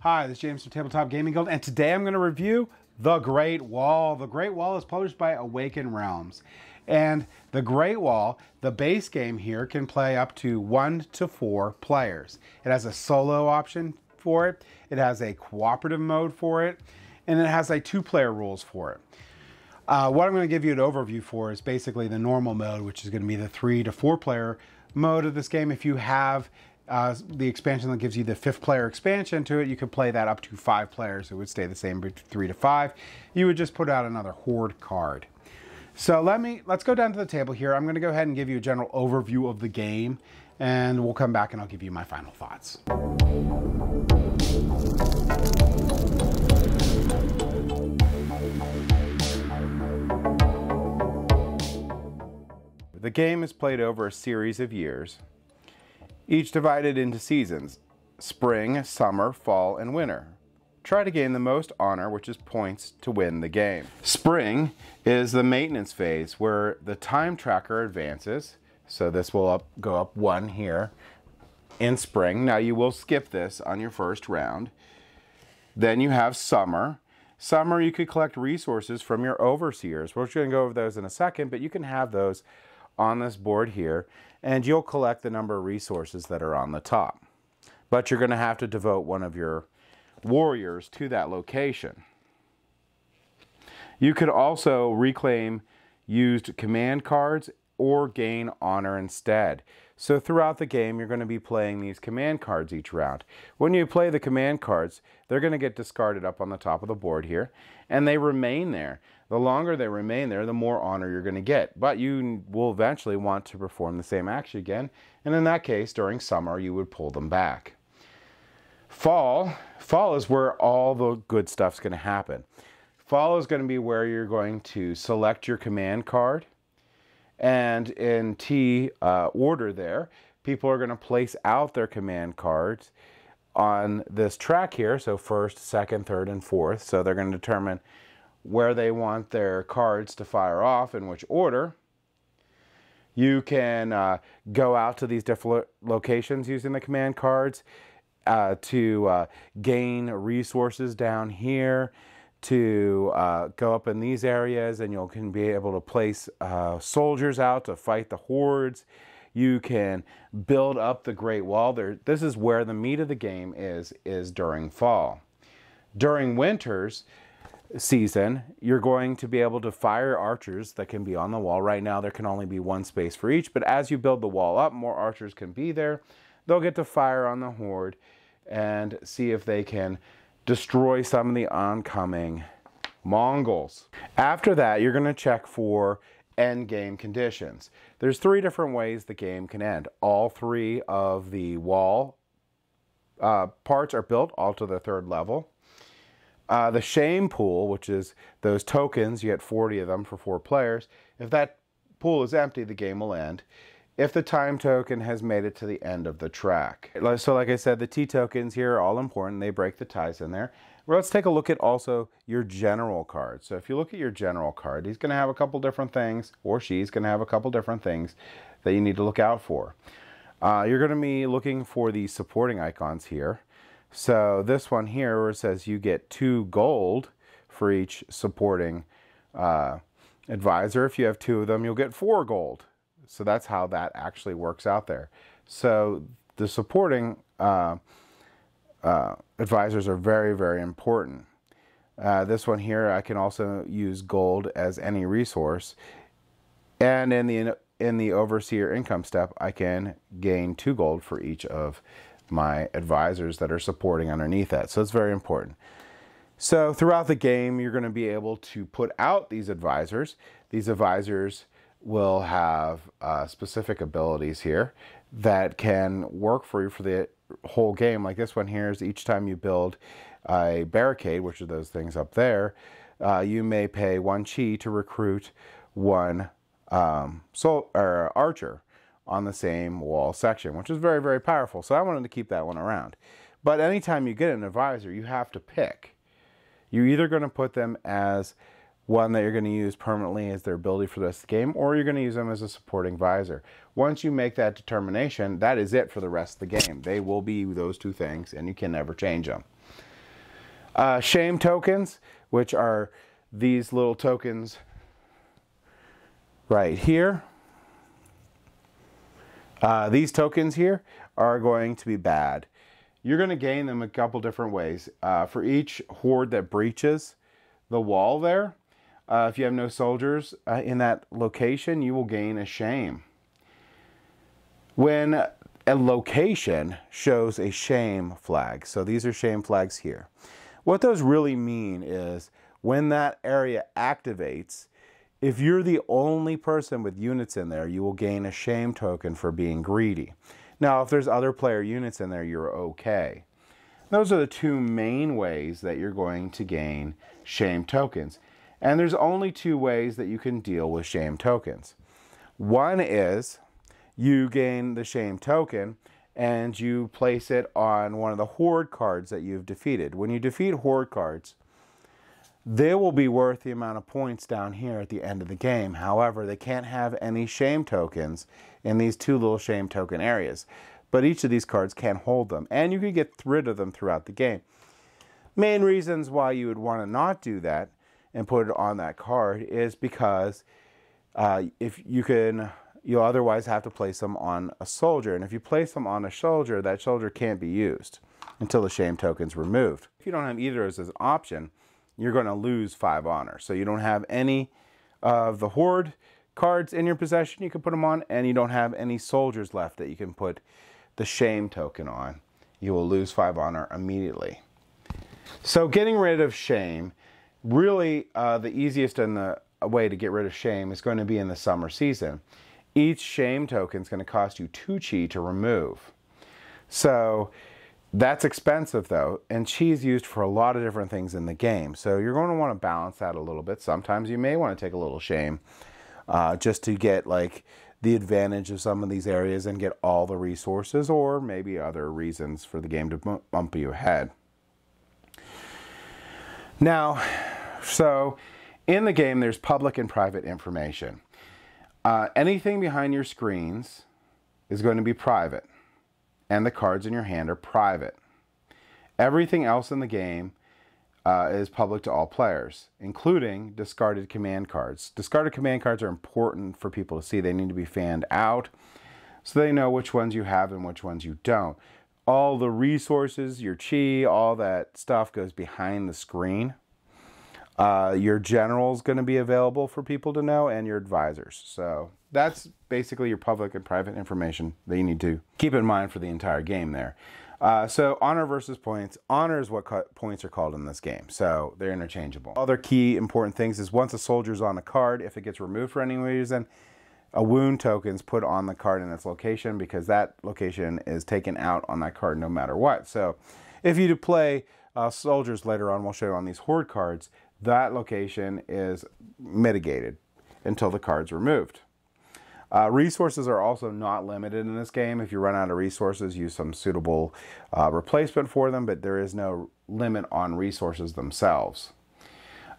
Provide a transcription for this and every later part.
Hi, this is James from Tabletop Gaming Guild, and today I'm going to review The Great Wall. The Great Wall is published by Awaken Realms. And The Great Wall, the base game here, can play up to 1 to 4 players. It has a solo option for it, it has a cooperative mode for it, and it has a 2-player rules for it. What I'm going to give you an overview for is basically the normal mode, which is going to be the 3 to 4 player mode of this game. If you have the expansion that gives you the 5th player expansion to it, you could play that up to 5 players. It would stay the same, 3 to 5. You would just put out another horde card. So let's go down to the table here. I'm going to go ahead and give you a general overview of the game, and we'll come back and I'll give you my final thoughts. The game is played over a series of years, each divided into seasons: spring, summer, fall, and winter. Try to gain the most honor, which is points, to win the game. Spring is the maintenance phase where the time tracker advances. So this will go up 1 here in spring. Now you will skip this on your first round. Then you have summer. Summer, you could collect resources from your overseers. We're going to go over those in a second, but you can have those on this board here, and you'll collect the number of resources that are on the top. But you're going to have to devote one of your warriors to that location. You could also reclaim used command cards or gain honor instead. So throughout the game, you're going to be playing these command cards each round. When you play the command cards, they're going to get discarded up on the top of the board here, and they remain there. The longer they remain there, the more honor you're going to get. But you will eventually want to perform the same action again, and in that case, during summer, you would pull them back. Fall is where all the good stuff's going to happen. Fall is going to be where you're going to select your command card, and in T order there, people are going to place out their command cards on this track here, so 1st, 2nd, 3rd, and 4th. So they're going to determine where they want their cards to fire off, in which order. You can go out to these different locations using the command cards to gain resources down here, to go up in these areas, and you can be able to place soldiers out to fight the hordes. You can build up the Great Wall. This is where the meat of the game is during fall. During winter's season, you're going to be able to fire archers that can be on the wall. Right now there can only be 1 space for each, but as you build the wall up, more archers can be there. They'll get to fire on the horde and see if they can destroy some of the oncoming Mongols. After that, you're going to check for end game conditions. There's 3 different ways the game can end. All 3 of the wall parts are built all to the 3rd level. The shame pool, which is those tokens, you get 40 of them for 4 players. If that pool is empty, the game will end. If the time token has made it to the end of the track. So like I said, the T tokens here are all important. They break the ties in there. Well, let's take a look at also your general card. So if you look at your general card, he's going to have a couple different things, or she's going to have a couple different things that you need to look out for. You're going to be looking for the supporting icons here. So this one here where it says you get 2 gold for each supporting advisor. If you have 2 of them, you'll get 4 gold. So that's how that actually works out there. So the supporting advisors are very, very important. This one here, I can also use gold as any resource. And in the overseer income step, I can gain 2 gold for each of my advisors that are supporting underneath that. So it's very important. So throughout the game, you're going to be able to put out these advisors. These advisors will have specific abilities here that can work for you for the whole game. Like this one here is each time you build a barricade, which are those things up there, you may pay 1 chi to recruit 1 archer on the same wall section, which is very, very powerful. So I wanted to keep that one around. But anytime you get an advisor, you have to pick. You're either going to put them as one that you're going to use permanently as their ability for the rest of the game, or you're going to use them as a supporting visor. Once you make that determination, that is it for the rest of the game. They will be those two things, and you can never change them. Shame tokens, which are these little tokens right here. These tokens here are going to be bad. You're going to gain them a couple different ways. For each horde that breaches the wall there, if you have no soldiers in that location, you will gain a shame. When a location shows a shame flag, so these are shame flags here. What those really mean is when that area activates, if you're the only person with units in there, you will gain a shame token for being greedy. Now, if there's other player units in there, you're okay. Those are the two main ways that you're going to gain shame tokens. And there's only two ways that you can deal with shame tokens. One is you gain the shame token and you place it on one of the horde cards that you've defeated. When you defeat horde cards, they will be worth the amount of points down here at the end of the game. However, they can't have any shame tokens in these two little shame token areas. But each of these cards can hold them, and you can get rid of them throughout the game. Main reasons why you would want to not do that and put it on that card is because you'll otherwise have to place them on a soldier. And if you place them on a soldier, that soldier can't be used until the shame token's removed. If you don't have either as an option, you're going to lose 5 honor. So you don't have any of the horde cards in your possession you can put them on, and you don't have any soldiers left that you can put the shame token on. You will lose 5 honor immediately. So getting rid of shame, really the easiest and the way to get rid of shame is going to be in the summer season. Each shame token is going to cost you 2 chi to remove. So that's expensive though, and chi is used for a lot of different things in the game. So you're going to want to balance that a little bit. Sometimes you may want to take a little shame just to get like the advantage of some of these areas and get all the resources, or maybe other reasons for the game to bump you ahead. Now, so in the game there's public and private information. Anything behind your screens is going to be private, and the cards in your hand are private. Everything else in the game is public to all players, including discarded command cards. Discarded command cards are important for people to see. They need to be fanned out so they know which ones you have and which ones you don't. All the resources, your chi, all that stuff goes behind the screen. Your general is going to be available for people to know, and your advisors. So that's basically your public and private information that you need to keep in mind for the entire game there. So honor versus points. Honor is what points are called in this game, so they're interchangeable. Other key important things is once a soldier's on a card, if it gets removed for any reason, a wound token is put on the card in its location, because that location is taken out on that card no matter what. So if you do play soldiers later on, we'll show you on these horde cards, that location is mitigated until the card's removed. Resources are also not limited in this game. If you run out of resources, use some suitable replacement for them, but there is no limit on resources themselves.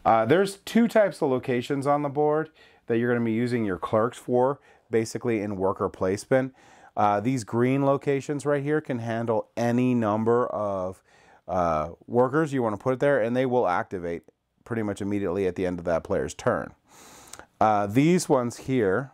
There's 2 types of locations on the board that you're going to be using your clerks for, basically in worker placement. These green locations right here can handle any number of workers you want to put there, and they will activate pretty much immediately at the end of that player's turn. These ones here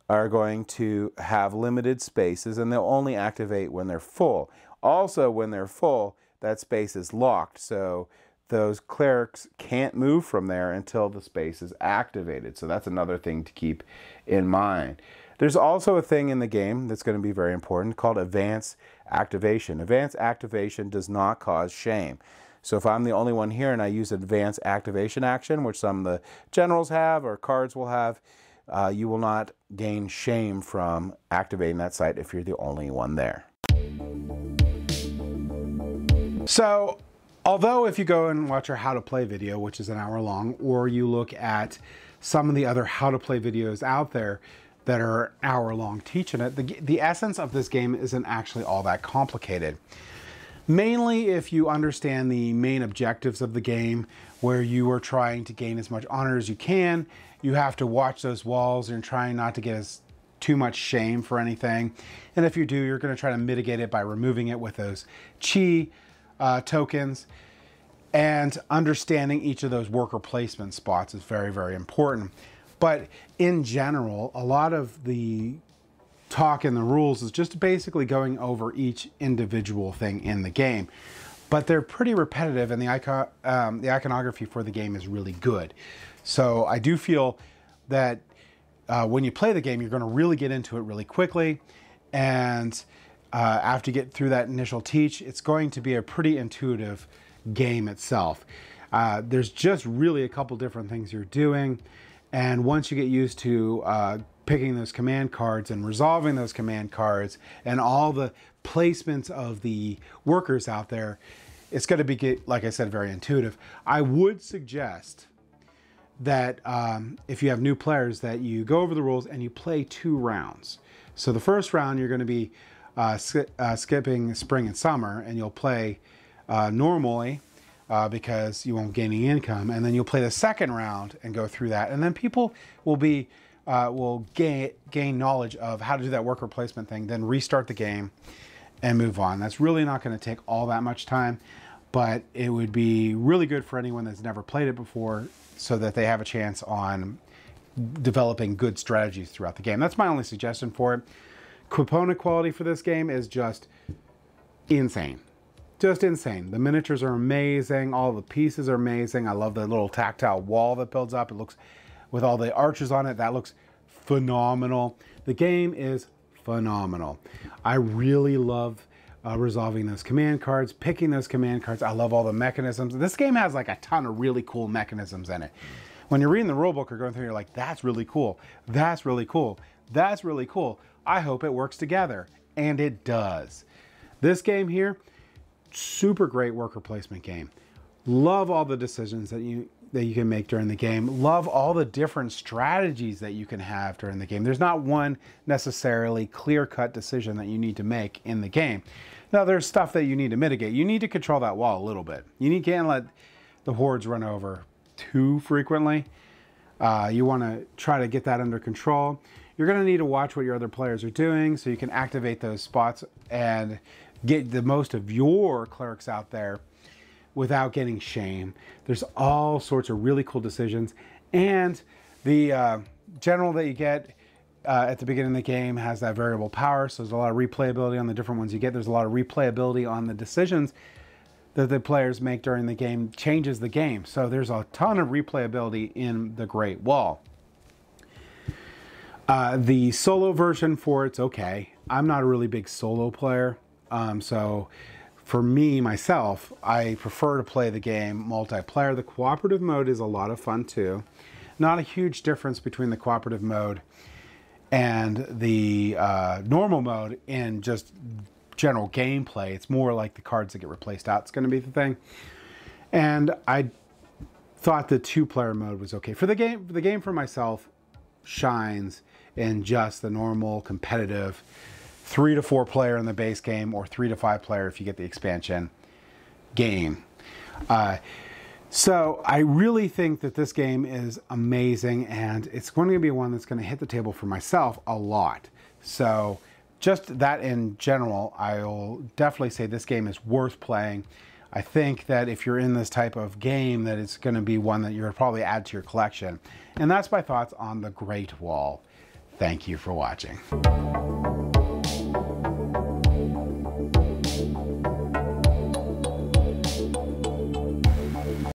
are going to have limited spaces, and they'll only activate when they're full. Also, when they're full, that space is locked, so those clerics can't move from there until the space is activated. So that's another thing to keep in mind. There's also a thing in the game that's going to be very important called advanced activation. Advanced activation does not cause shame. So if I'm the only one here and I use advanced activation action, which some of the generals have or cards will have, you will not gain shame from activating that site if you're the only one there. So, although if you go and watch our how to play video, which is an hour long, or you look at some of the other how to play videos out there that are an hour long teaching it, the essence of this game isn't actually all that complicated. Mainly if you understand the main objectives of the game, where you are trying to gain as much honor as you can, you have to watch those walls and trying not to get too much shame for anything. And if you do, you're going to try to mitigate it by removing it with those chi tokens. And understanding each of those worker placement spots is very, very important. But in general, a lot of the talk in the rules is just basically going over each individual thing in the game. But they're pretty repetitive, and the iconography for the game is really good. So I do feel that when you play the game, you're going to really get into it really quickly. And after you get through that initial teach, it's going to be a pretty intuitive game itself. There's just really a couple different things you're doing, and once you get used to picking those command cards and resolving those command cards and all the placements of the workers out there, it's going to be, like I said, very intuitive. I would suggest that if you have new players, that you go over the rules and you play 2 rounds. So the first round you're going to be skipping spring and summer, and you'll play normally because you won't gain any income, and then you'll play the second round and go through that, and then people will be gain knowledge of how to do that worker placement thing, then restart the game and move on. That's really not going to take all that much time, but it would be really good for anyone that's never played it before, so that they have a chance on developing good strategies throughout the game. That's my only suggestion for it. Component quality for this game is just insane. Just insane. The miniatures are amazing. All the pieces are amazing. I love the little tactile wall that builds up. It looks, with all the arches on it, that looks phenomenal. The game is phenomenal. I really love resolving those command cards, picking those command cards. I love all the mechanisms. This game has like a ton of really cool mechanisms in it. When you're reading the rulebook or going through, you're like, that's really cool. That's really cool. That's really cool. I hope it works together. And it does. This game here, super great worker placement game. Love all the decisions that you can make during the game. Love all the different strategies that you can have during the game. There's not one necessarily clear-cut decision that you need to make in the game. Now, there's stuff that you need to mitigate. You need to control that wall a little bit. You can't let the hordes run over too frequently. You want to try to get that under control. You're going to need to watch what your other players are doing so you can activate those spots and get the most of your clerics out there without getting shamed. There's all sorts of really cool decisions, and the general that you get at the beginning of the game has that variable power, so there's a lot of replayability on the different ones you get. There's a lot of replayability on the decisions that the players make during the game. Changes the game, so there's a ton of replayability in the Great Wall. The solo version for it's okay. I'm not a really big solo player, so for me, myself, I prefer to play the game multiplayer. The cooperative mode is a lot of fun too. Not a huge difference between the cooperative mode and the normal mode in just general gameplay. It's more like the cards that get replaced out. It's going to be the thing. And I thought the 2-player mode was okay. For the game for myself shines in just the normal competitive 3 to 4 player in the base game, or 3 to 5 player if you get the expansion game. So I really think that this game is amazing, and it's going to be one that's going to hit the table for myself a lot. So just that in general, I'll definitely say this game is worth playing. I think that if you're in this type of game, that it's going to be one that you'll probably add to your collection. And that's my thoughts on the Great Wall. Thank you for watching.